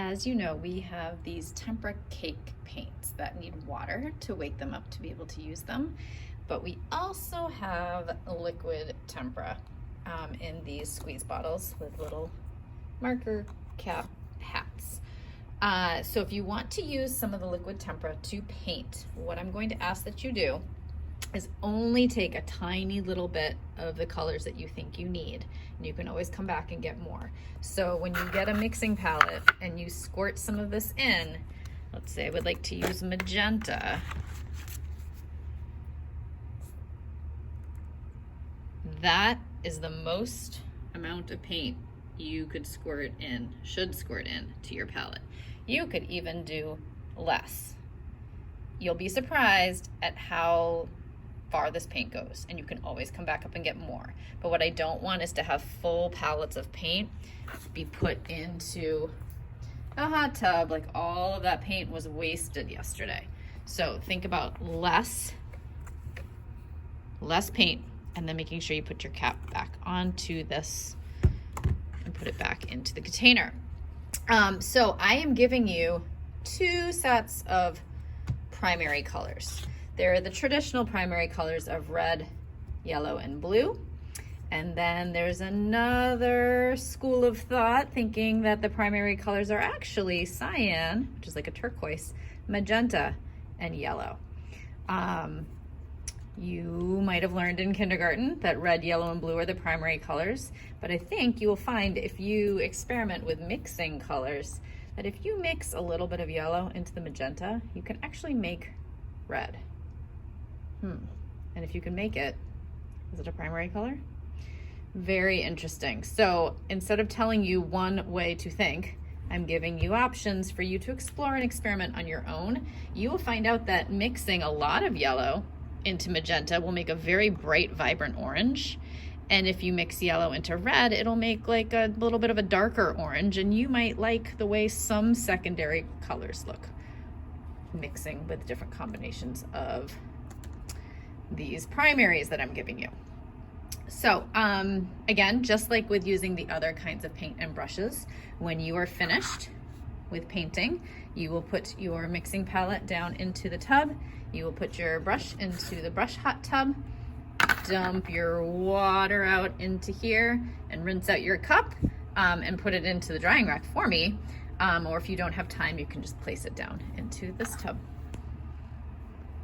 As you know, we have these Tempera cake paints that need water to wake them up to be able to use them. But we also have liquid Tempera in these squeeze bottles with little marker cap hats. So if you want to use some of the liquid Tempera to paint, what I'm going to ask that you do is only take a tiny little bit of the colors that you think you need, and you can always come back and get more. So when you get a mixing palette and you squirt some of this in, let's say I would like to use magenta, that is the most amount of paint you could should squirt in to your palette. You could even do less. You'll be surprised at how far this paint goes, and you can always come back up and get more. But what I don't want is to have full palettes of paint be put into a hot tub, like all of that paint was wasted yesterday. So think about less paint, and then making sure you put your cap back onto this and put it back into the container. So I am giving you 2 sets of primary colors. They're the traditional primary colors of red, yellow, and blue. And then there's another school of thought thinking that the primary colors are actually cyan, which is like a turquoise, magenta, and yellow. You might have learned in kindergarten that red, yellow, and blue are the primary colors, but I think you will find if you experiment with mixing colors, that if you mix a little bit of yellow into the magenta, you can actually make red. And if you can make it, is it a primary color? Very interesting. So instead of telling you one way to think, I'm giving you options for you to explore and experiment on your own. You will find out that mixing a lot of yellow into magenta will make a very bright, vibrant orange. And if you mix yellow into red, it'll make like a little bit of a darker orange, and you might like the way some secondary colors look, mixing with different combinations of these primaries that I'm giving you. So again, just like with using the other kinds of paint and brushes, when you are finished with painting, you will put your mixing palette down into the tub. You will put your brush into the brush hot tub, dump your water out into here, and rinse out your cup and put it into the drying rack for me. Or if you don't have time, you can just place it down into this tub.